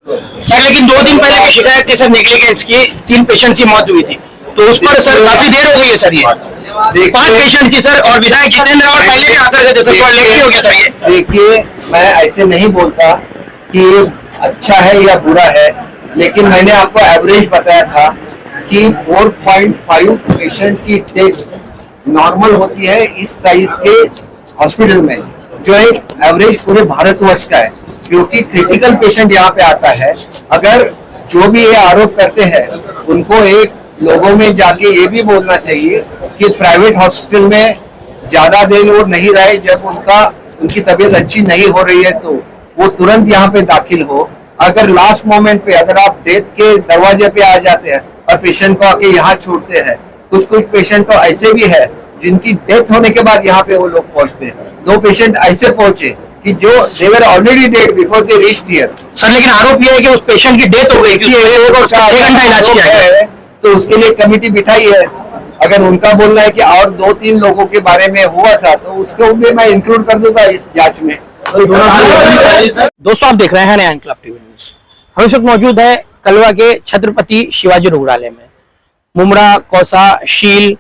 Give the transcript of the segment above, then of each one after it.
Sir लेकिन 2 दिन पहले की शिकायत थी सर निकली कि इसकी 3 पेशेंट्स की मौत हुई थी, तो उस पर सर काफी देर हो गई है सर। ये 5 पेशेंट की सर, और विधायक जितेंद्र और पहले भी आकर गए थे सर, लेट हो गया था ये। देखिए, मैं ऐसे नहीं बोलता कि अच्छा है या बुरा है, लेकिन मैंने आपको एवरेज बताया था कि 4.5 पेशेंट की डेथ नॉर्मल होती है इस साइज के हॉस्पिटल में, जो एक एवरेज पूरे भारतवर्ष का है, क्योंकि क्रिटिकल पेशेंट यहाँ पे आता है। अगर जो भी ये आरोप करते हैं उनको एक लोगों में जाके ये भी बोलना चाहिए कि प्राइवेट हॉस्पिटल में ज्यादा देर वो नहीं रहे, जब उनकी तबीयत अच्छी नहीं हो रही है तो वो तुरंत यहाँ पे दाखिल हो। अगर लास्ट मोमेंट पे अगर आप डेथ के दरवाजे पे आ जाते हैं और पेशेंट को आके यहाँ छोड़ते हैं, कुछ पेशेंट तो ऐसे भी है जिनकी डेथ होने के बाद यहाँ पे वो लोग पहुंचते हैं। 2 पेशेंट ऐसे पहुंचे कि जो they were already dead before they reached here. Sir लेकिन आरोप यह है कि उस पेशेंट की डेथ हो गई, क्योंकि 6 घंटा इलाज किया है, तो उसके लिए कमेटी बिठाई है। अगर उनका बोलना है कि और 2-3 लोगों के बारे में हुआ था तो उसको भी मैं इंक्लूड कर दूंगा इस जांच में। दोस्तों आप देख रहे हैं नया इनकलाब टीवी न्यूज। हम इस वक्त मौजूद है कलवा के छत्रपति शिवाजी रुग्णालय में। मुमरा, कौसा, शील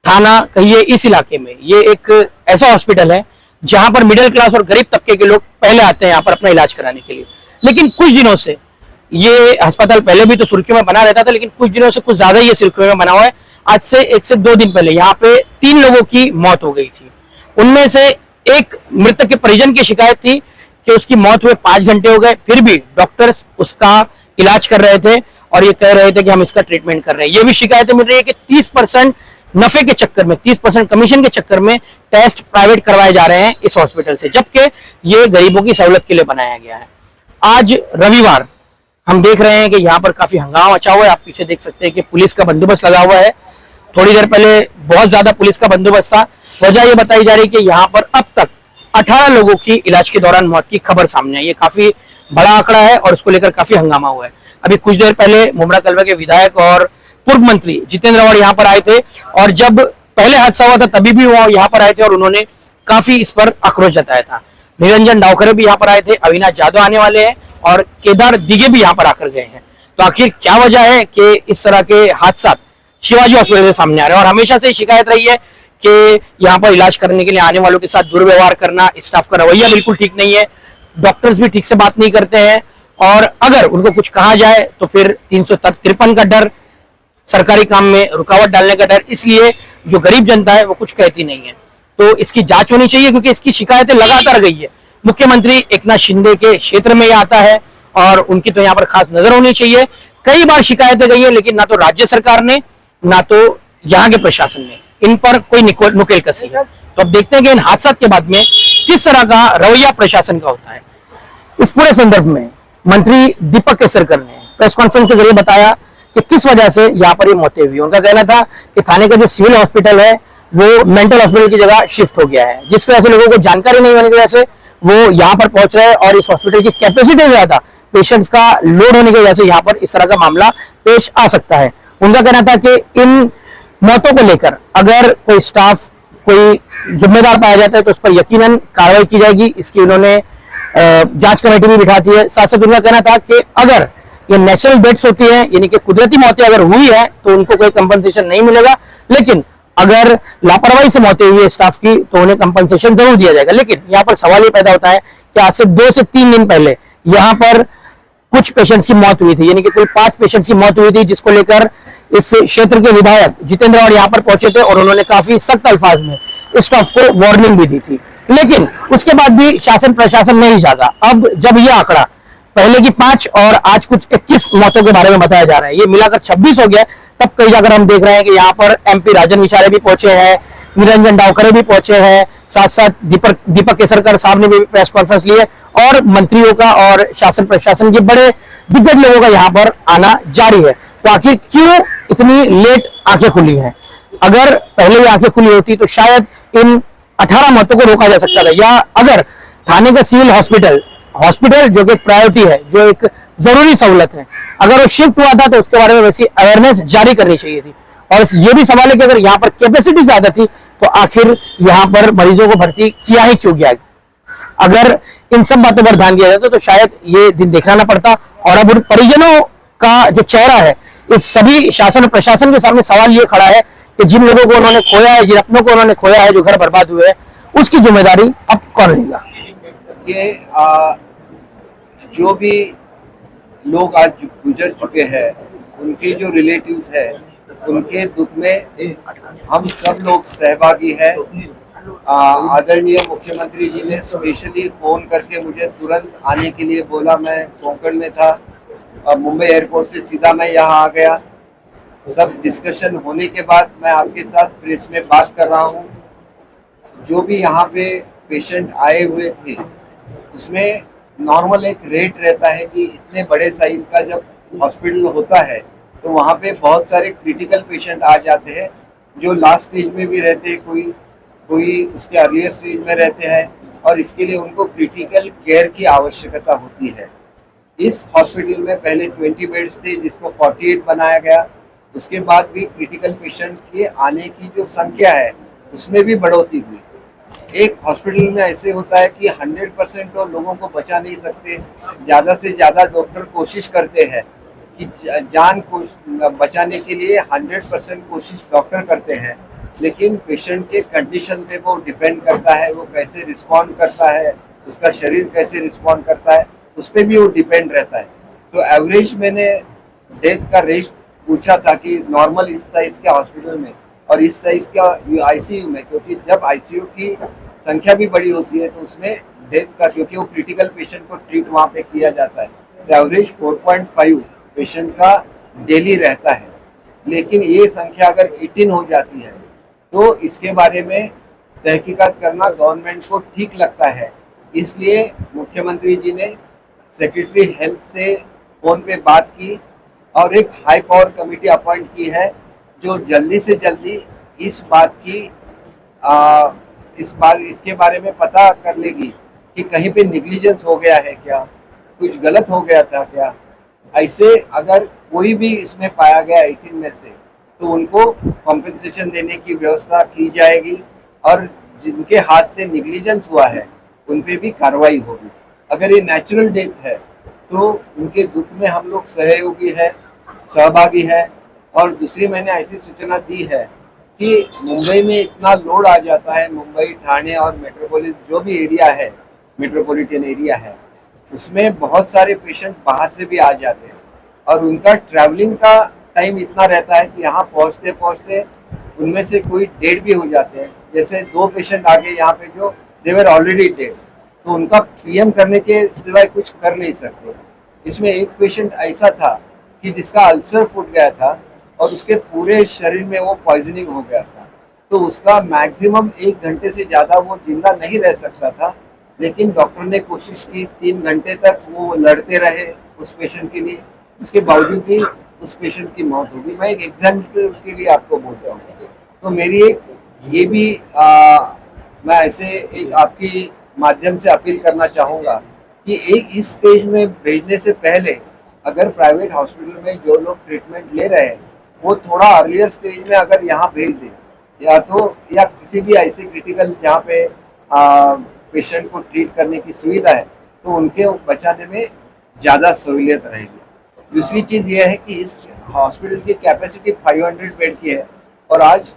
थाना कहिए, इस इलाके में ये एक ऐसा हॉस्पिटल है जहां पर मिडिल क्लास और गरीब तबके के लोग पहले आते हैं यहाँ पर अपना इलाज कराने के लिए। लेकिन कुछ दिनों से ये अस्पताल पहले भी तो सुर्खियों में बना रहता था, लेकिन कुछ दिनों से कुछ ज्यादा ये सुर्खियों में बना हुआ है। आज से 1 से 2 दिन पहले यहाँ पे 3 लोगों की मौत हो गई थी। उनमें से एक मृतक के परिजन की शिकायत थी कि उसकी मौत हुए 5 घंटे हो गए, फिर भी डॉक्टर्स उसका इलाज कर रहे थे और ये कह रहे थे कि हम इसका ट्रीटमेंट कर रहे हैं। ये भी शिकायतें मिल रही है कि 30% नफे के चक्कर में, 30% कमीशन के चक्कर में टेस्ट प्राइवेट करवाए जा रहे हैं इस हॉस्पिटल से, जबकि ये गरीबों की सहूलत के लिए बनाया गया है। आज रविवार हम देख रहे हैं कि यहाँ पर काफी हंगामा मचा हुआ है। आप पीछे देख सकते हैं कि पुलिस का बंदोबस्त लगा हुआ है। थोड़ी देर पहले बहुत ज्यादा पुलिस का बंदोबस्त था। वजह ये बताई जा रही है कि यहाँ पर अब तक 18 लोगों की इलाज के दौरान मौत की खबर सामने आई। ये काफी बड़ा आंकड़ा है और उसको लेकर काफी हंगामा हुआ है। अभी कुछ देर पहले मुमरा कलवा के विधायक और पूर्व मंत्री जितेंद्र अवार्ड यहाँ पर आए थे, और जब पहले हादसा हुआ था तभी भी वो यहाँ पर आए थे और उन्होंने काफी इस पर आक्रोश जताया था। निरंजन डावखरे भी यहाँ पर आए थे, अविनाश यादव आने वाले हैं और केदार दिघे भी यहाँ पर आकर गए हैं। तो आखिर क्या वजह है कि इस तरह के हादसा शिवाजी हॉस्पिटल के सामने आ रहे हैं? और हमेशा से शिकायत रही है कि यहाँ पर इलाज करने के लिए आने वालों के साथ दुर्व्यवहार करना, स्टाफ का रवैया बिल्कुल ठीक नहीं है, डॉक्टर्स भी ठीक से बात नहीं करते हैं, और अगर उनको कुछ कहा जाए तो फिर 353 का डर, सरकारी काम में रुकावट डालने का डर, इसलिए जो गरीब जनता है वो कुछ कहती नहीं है। तो इसकी जांच होनी चाहिए, क्योंकि इसकी शिकायतें लगातार गई है। मुख्यमंत्री एकनाथ शिंदे के क्षेत्र में यह आता है और उनकी तो यहाँ पर खास नजर होनी चाहिए। कई बार शिकायतें गई है, लेकिन ना तो राज्य सरकार ने ना तो यहाँ के प्रशासन ने इन पर कोई नुकेल कसी है। तो अब देखते हैं कि इन हादसा के बाद में किस तरह का रवैया प्रशासन का होता है। इस पूरे संदर्भ में मंत्री दीपक केसरकर ने प्रेस कॉन्फ्रेंस के जरिए बताया कि किस वजह से यहाँ पर ये मौतें हुई। उनका कहना था कि थाने का जो सिविल हॉस्पिटल है वो मेंटल हॉस्पिटल की जगह शिफ्ट हो गया है, जिस वजह से लोगों को जानकारी नहीं होने की वजह से वो यहाँ पर पहुंच रहे हैं और इस हॉस्पिटल की कैपेसिटी ज्यादा, पेशेंट्स का लोड होने की वजह से यहाँ पर इस तरह का मामला पेश आ सकता है। उनका कहना था कि इन मौतों को लेकर अगर कोई स्टाफ, कोई जिम्मेदार पाया जाता है तो उस पर यकीनन कार्रवाई की जाएगी। इसकी उन्होंने जांच कमेटी भी बिठाती है। साथ साथ उनका कहना था कि अगर ये नेचुरल डेथ्स होती है, यानी कि कुदरती मौतें अगर हुई है तो उनको कोई कंपनसेशन नहीं मिलेगा, लेकिन अगर लापरवाही से मौतें हुई है स्टाफ की तो उन्हें कंपनसेशन जरूर दिया जाएगा। लेकिन यहाँ पर सवाल ये पैदा होता है कि आज से 2 से 3 दिन पहले यहाँ पर कुछ पेशेंट्स की मौत हुई थी, यानी कि कुल 5 पेशेंट्स की मौत हुई थी, जिसको लेकर इस क्षेत्र के विधायक जितेंद्र अवार्ड यहाँ पर पहुंचे थे और उन्होंने काफी सख्त अल्फाज में स्टाफ को वार्निंग भी दी थी। लेकिन उसके बाद भी शासन प्रशासन नहीं जागा। अब जब यह आंकड़ा पहले की 5 और आज कुछ 21 मौतों के बारे में बताया जा रहा है, ये मिलाकर 26 हो गया, तब कहीं जाकर हम देख रहे हैं कि यहाँ पर MP राजन विचारे भी पहुंचे हैं, निरंजन डावखरे भी पहुंचे हैं, साथ साथ दीपक केसरकर साहब ने भी प्रेस कॉन्फ्रेंस ली है और मंत्रियों का और शासन प्रशासन के बड़े दिग्गज लोगों का यहाँ पर आना जारी है। तो आखिर क्यों इतनी लेट आंखें खुली हैं? अगर पहले ये आंखें खुली होती तो शायद इन 18 मौतों को रोका जा सकता था, या अगर थाने का सिविल हॉस्पिटल जो कि एक प्रायोरिटी है, जो एक जरूरी सहूलत है, अगर वो शिफ्ट हुआ था तो उसके बारे में वैसी अवेयरनेस जारी करनी चाहिए थी। और ये भी सवाल है कि अगर यहाँ पर कैपेसिटी ज्यादा थी तो आखिर यहाँ पर मरीजों को भर्ती किया ही क्यों गया? अगर इन सब बातों पर ध्यान दिया जाता तो शायद ये दिन देखना ना पड़ता। और अब उन परिजनों का जो चेहरा है, इस सभी शासन और प्रशासन के सामने सवाल ये खड़ा है कि जिन लोगों को उन्होंने खोया है, जिन अपनों को उन्होंने खोया है, जो घर बर्बाद हुए हैं, उसकी जिम्मेदारी अब कौन लेगा। ये जो भी लोग आज गुजर चुके हैं, उनके जो रिलेटिव्स है, उनके दुख में हम सब लोग सहभागी हैं। आदरणीय मुख्यमंत्री जी ने स्पेशली फोन करके मुझे तुरंत आने के लिए बोला। मैं कोंकण में था, मुंबई एयरपोर्ट से सीधा मैं यहाँ आ गया। सब डिस्कशन होने के बाद मैं आपके साथ प्रेस में बात कर रहा हूँ। जो भी यहाँ पे पेशेंट आए हुए थे, उसमें नॉर्मल एक रेट रहता है कि इतने बड़े साइज का जब हॉस्पिटल होता है तो वहाँ पे बहुत सारे क्रिटिकल पेशेंट आ जाते हैं, जो लास्ट स्टेज में भी रहते हैं, कोई उसके अर्लियर स्टेज में रहते हैं, और इसके लिए उनको क्रिटिकल केयर की आवश्यकता होती है। इस हॉस्पिटल में पहले 20 बेड्स थे, जिसको 48 बनाया गया। उसके बाद भी क्रिटिकल पेशेंट के आने की जो संख्या है उसमें भी बढ़ोतरी हुई। एक हॉस्पिटल में ऐसे होता है कि 100% तो लोगों को बचा नहीं सकते, ज़्यादा से ज़्यादा डॉक्टर कोशिश करते हैं कि जान को बचाने के लिए 100% कोशिश डॉक्टर करते हैं, लेकिन पेशेंट के कंडीशन पे वो डिपेंड करता है, वो कैसे रिस्पॉन्ड करता है, उसका शरीर कैसे रिस्पॉन्ड करता है, उस पर भी वो डिपेंड रहता है। तो एवरेज मैंने डेथ का रेट पूछा था कि नॉर्मल इस साइज के हॉस्पिटल में और इस साइज का आईसीयू में, क्योंकि जब आईसीयू की संख्या भी बड़ी होती है तो उसमें डेथ का, क्योंकि वो क्रिटिकल पेशेंट को ट्रीट वहाँ पे किया जाता है, तो एवरेज 4.5 पेशेंट का डेली रहता है। लेकिन ये संख्या अगर 18 हो जाती है तो इसके बारे में तहकीकात करना गवर्नमेंट को ठीक लगता है। इसलिए मुख्यमंत्री जी ने सेक्रेटरी हेल्थ से फोन पे बात की और एक हाई पावर कमेटी अपॉइंट की है, जो जल्दी से जल्दी इस बात की इसके बारे में पता कर लेगी कि कहीं पे निग्लिजेंस हो गया है क्या, कुछ गलत हो गया था क्या। ऐसे अगर कोई भी इसमें पाया गया 18 में से, तो उनको कॉम्पेंसेशन देने की व्यवस्था की जाएगी, और जिनके हाथ से निग्लिजेंस हुआ है उन पे भी कार्रवाई होगी। अगर ये नेचुरल डेथ है तो उनके दुख में हम लोग सहयोगी है, सहभागी है। और दूसरी मैंने ऐसी सूचना दी है कि मुंबई में इतना लोड आ जाता है, मुंबई, ठाणे और मेट्रोपोलिस जो भी एरिया है, मेट्रोपॉलिटन एरिया है, उसमें बहुत सारे पेशेंट बाहर से भी आ जाते हैं, और उनका ट्रैवलिंग का टाइम इतना रहता है कि यहाँ पहुँचते पहुँचते उनमें से कोई डेड भी हो जाते हैं। जैसे 2 पेशेंट आगे यहाँ पे जो देवर ऑलरेडी डेड, तो उनका पीएम करने के सिवाय कुछ कर नहीं सकते। इसमें एक पेशेंट ऐसा था कि जिसका अल्सर फूट गया था और उसके पूरे शरीर में वो पॉइजनिंग हो गया था, तो उसका मैक्सिमम 1 घंटे से ज़्यादा वो जिंदा नहीं रह सकता था। लेकिन डॉक्टर ने कोशिश की, 3 घंटे तक वो लड़ते रहे उस पेशेंट के लिए, उसके बावजूद भी उस पेशेंट की मौत होगी। मैं एक एग्जाम्पल के लिए आपको बोल रहा हूँ। तो मेरी एक ये भी मैं ऐसे एक आपकी माध्यम से अपील करना चाहूँगा कि एक इस स्टेज में भेजने से पहले अगर प्राइवेट हॉस्पिटल में जो लोग ट्रीटमेंट ले रहे हैं वो थोड़ा अर्लियर स्टेज में अगर यहाँ भेज दें, या किसी भी ऐसे क्रिटिकल जहाँ पे पेशेंट को ट्रीट करने की सुविधा है, तो उनके बचाने में ज़्यादा सहूलियत रहेगी। दूसरी चीज़ ये है कि इस हॉस्पिटल की कैपेसिटी 500 बेड की है, और आज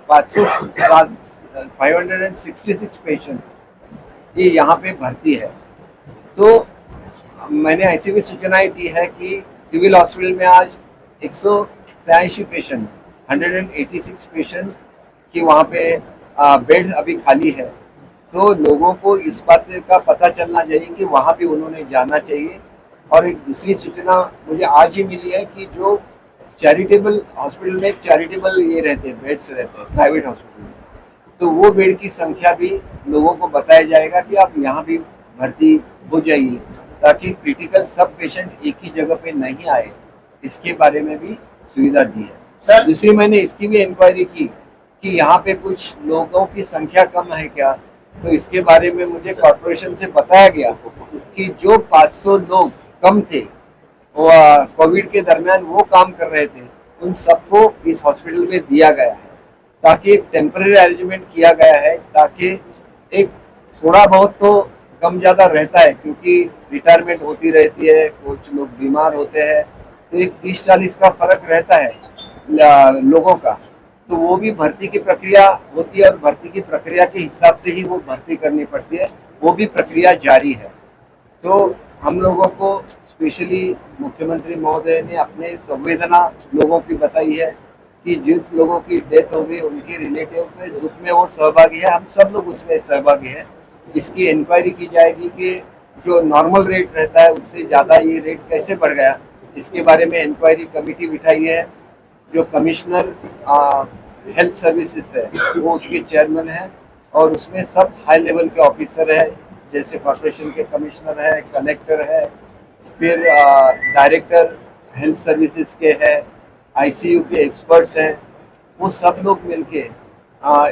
566 पेशेंट ये यहाँ पे भर्ती है। तो मैंने ऐसी भी सूचनाएं दी है कि सिविल हॉस्पिटल में आज 186 पेशेंट, 186 पेशेंट की वहाँ पे बेड अभी खाली है। तो लोगों को इस बात का पता चलना चाहिए कि वहाँ भी उन्होंने जाना चाहिए। और एक दूसरी सूचना मुझे आज ही मिली है कि जो चैरिटेबल हॉस्पिटल में चैरिटेबल ये रहते हैं, बेड्स रहते हैं प्राइवेट हॉस्पिटल में, तो वो बेड की संख्या भी लोगों को बताया जाएगा कि आप यहाँ भी भर्ती हो जाइए, ताकि क्रिटिकल सब पेशेंट एक ही जगह पे नहीं आए। इसके बारे में भी सुविधा दी है सर। दूसरी मैंने इसकी भी इंक्वायरी की कि यहाँ पे कुछ लोगों की संख्या कम है क्या, तो इसके बारे में मुझे कॉर्पोरेशन से बताया गया कि जो 500 लोग कम थे वो कोविड के दरमियान वो काम कर रहे थे, उन सबको इस हॉस्पिटल में दिया गया है, ताकि एक टेम्पररी अरेंजमेंट किया गया है, ताकि एक थोड़ा बहुत तो कम ज्यादा रहता है, क्योंकि रिटायरमेंट होती रहती है, कुछ लोग बीमार होते हैं, तो एक 30-40 का फर्क रहता है लोगों का। तो वो भी भर्ती की प्रक्रिया होती है और भर्ती की प्रक्रिया के हिसाब से ही वो भर्ती करनी पड़ती है, वो भी प्रक्रिया जारी है। तो हम लोगों को स्पेशली मुख्यमंत्री महोदय ने अपने संवेदना लोगों की बताई है कि जिस लोगों की डेथ हो गई उनके रिलेटिव में दुख में वो सहभागी है, हम सब लोग उसमें सहभागी हैं। इसकी इंक्वायरी की जाएगी कि जो नॉर्मल रेट रहता है उससे ज़्यादा ये रेट कैसे बढ़ गया, इसके बारे में इंक्वायरी कमेटी बिठाई है। जो कमिश्नर हेल्थ सर्विसेज है वो उसके चेयरमैन है और उसमें सब हाई लेवल के ऑफिसर है, जैसे कॉर्पोरेशन के कमिश्नर है, कलेक्टर है, फिर डायरेक्टर हेल्थ सर्विसेज के है, आईसीयू के एक्सपर्ट्स हैं। वो सब लोग मिलके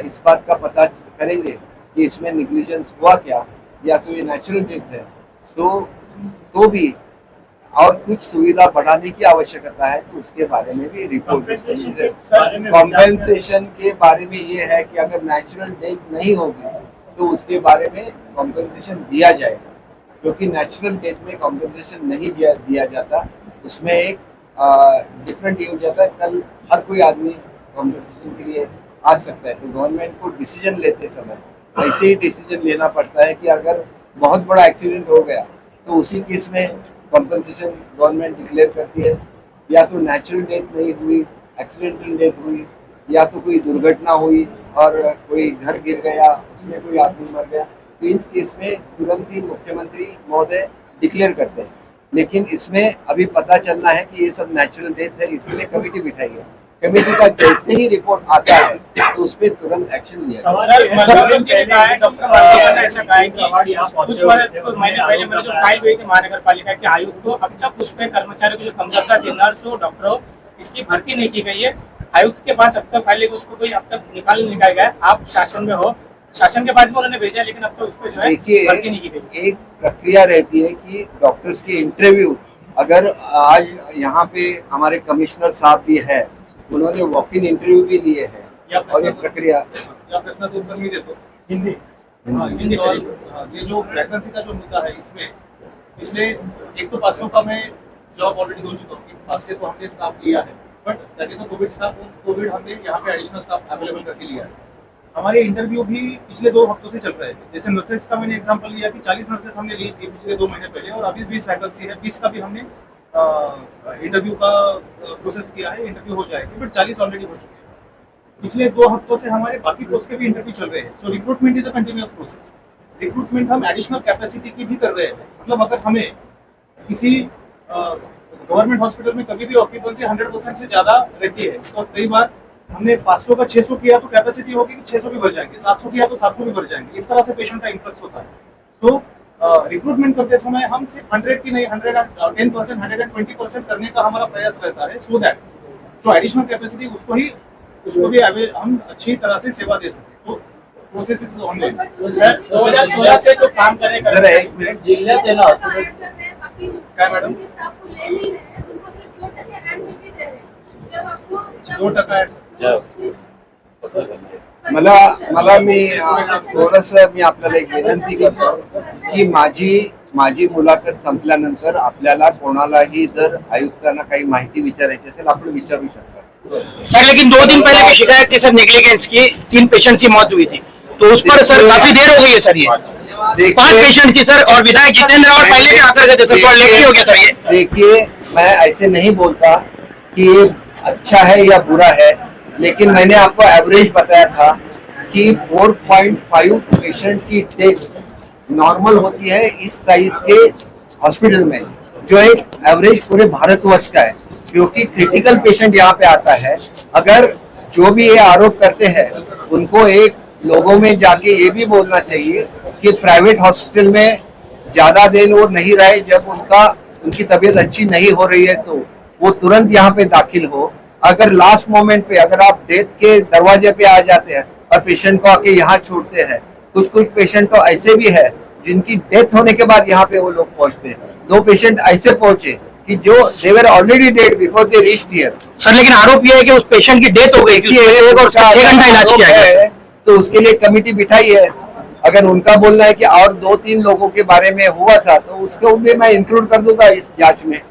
इस बात का पता करेंगे कि इसमें निग्लिजेंस हुआ क्या या कोई नेचुरल डेथ है तो भी और कुछ सुविधा बढ़ाने की आवश्यकता है तो उसके बारे में भी रिपोर्ट। कॉम्पेंसेशन के बारे में ये है कि अगर नेचुरल डेथ नहीं होगी तो उसके बारे में कॉम्पेंसेशन दिया जाएगा, क्योंकि नेचुरल डेथ में कॉम्पेंसेशन नहीं दिया जाता, उसमें एक डिफरेंट ये हो जाता है। कल हर कोई आदमी कॉम्पेंसेशन के लिए आ सकता है, तो गवर्नमेंट को डिसीजन लेते समय ऐसे ही डिसीजन लेना पड़ता है कि अगर बहुत बड़ा एक्सीडेंट हो गया तो उसी केस में कॉम्पेंसेशन गवर्नमेंट डिक्लेयर करती है, या तो नेचुरल डेथ नहीं हुई, एक्सीडेंटल डेथ हुई, या तो कोई दुर्घटना हुई और कोई घर गिर गया उसमें कोई आदमी मर गया, तो इस केस में तुरंत ही मुख्यमंत्री महोदय डिक्लेयर करते हैं। लेकिन इसमें अभी पता चलना है कि ये सब नेचुरल डेथ है, इसके लिए कमेटी बिठाई है। कमेटी का जैसे ही रिपोर्ट आता है तो उस पर तुरंत एक्शन लिया कुछ महीने पहले मैंने जो फाइल हुई थी महानगर पालिका के आयुक्त को, अब तक उस पे कर्मचारियों की जो कमतरता थी, नर्स हो, डॉक्टर हो, इसकी भर्ती नहीं की गई है। आयुक्त के पास अब तक फाइल है, उसको कोई अब तक निकाल गया। आप शासन में हो, शासन के पास में उन्होंने भेजा, लेकिन अब तक उस पर जो है भर्ती नहीं की गई। एक प्रक्रिया रहती है कि डॉक्टर्स की इंटरव्यू, अगर आज यहाँ पे हमारे कमिश्नर साहब भी है, उन्होंने वॉक इन इंटरव्यू भी लिए हैं और ये प्रक्रिया प्रश्न से उत्तर नहीं देते हिंदी। ये जो वैकेंसी का जो मुद्दा है, इसमें पिछले 1 तो 500 का मैं जॉब ऑलरेडी हो चुका हूँ, 500 तो हमने स्टाफ लिया है, but that is a Covid staff. Covid हमने यहाँ पे एडिशनल स्टाफ अवेलेबल करके लिया है। हमारे इंटरव्यू भी पिछले 2 हफ्तों से चल रहे हैं। जैसे नर्सेस का मैंने एग्जांपल लिया कि 40 नर्सेस हमने ली थी पिछले 2 महीने पहले, और अभी 20 वैकेंसी है, 20 का भी हमने इंटरव्यू का प्रोसेस किया है, इंटरव्यू हो जाएगी, बट 40 ऑलरेडी हो चुके हैं। पिछले 2 हफ्तों से हमारे बाकी पोस्ट के भी इंटरव्यू चल रहे हैं। So recruitment is a continuous process. Recruitment हम एडिशनल कैपेसिटी की भी कर रहे हैं। मतलब अगर हमें किसी गवर्नमेंट हॉस्पिटल में कभी भी ऑक्यूपेंसी 100% से ज्यादा रहती है, तो कई बार हमने 500 का 600 किया तो कैपेसिटी होगी कि 600 भी भर जाएंगे, 700 किया तो 700 भी भर जाएंगे। इस तरह से पेशेंट का इन्फ्लक्स होता है। सो रिक्रूटमेंट करते समय हम सिर्फ 100 की नहीं, 110%, 120% करने का हमारा प्रयास रहता है, सो दैट जो एडिशनल कैपेसिटी उसको भी हम अच्छी तरह से सेवा दे सकें। तो प्रोसेस इज ऑनलाइन। 2016 से जो काम कर रहे हैं, 1 मिनट जिल्ह्यात आहे ना क्या मैडम? 2% मला मी थोडंसं मी आपल्याला एक विनंती करतो की माझी मुलाखत संपल्यानंतर आपल्याला कोणालाही जर आयुक्तांना काही माहिती विचारायची असेल आपण विचारू शकता। सर लेकिन 2 दिन पहले की शिकायत थी सर नेग्लिजेंस की, 3 पेशेंट्स की मौत हुई थी, तो उस पर सर काफी देर हो गई है सर। ये 5 पेशेंट की सर, और विधायक जितेंद्र और पहले भी आकर गए थे सर, थोड़ा लेट हो गया सर ये। देखिए, मैं ऐसे नहीं बोलता कि ये अच्छा है या बुरा है, लेकिन मैंने आपको एवरेज बताया था कि 4.5 पेशेंट की डेथ नॉर्मल होती है इस साइज के हॉस्पिटल में, जो एक एवरेज पूरे भारतवर्ष का है, क्योंकि क्रिटिकल पेशेंट यहाँ पे आता है। अगर जो भी ये आरोप करते हैं उनको एक लोगों में जाके ये भी बोलना चाहिए कि प्राइवेट हॉस्पिटल में ज्यादा देर वो नहीं रहे, जब उनकी तबीयत अच्छी नहीं हो रही है तो वो तुरंत यहाँ पे दाखिल हो। अगर लास्ट मोमेंट पे अगर आप डेथ के दरवाजे पे आ जाते हैं और पेशेंट को आके यहाँ छोड़ते हैं, कुछ पेशेंट तो ऐसे भी है जिनकी डेथ होने के बाद यहाँ पे वो लोग पहुंचते हैं। 2 पेशेंट ऐसे पहुंचे कि जो they were already dead before they reached here. Sir लेकिन आरोप यह है कि उस पेशेंट की डेथ हो गई, 6 घंटा इलाज किया गया, तो उसके लिए कमेटी बिठाई है अगर उनका बोलना है कि और 2-3 लोगों के बारे में हुआ था तो उसको भी मैं इंक्लूड कर दूंगा इस जांच में।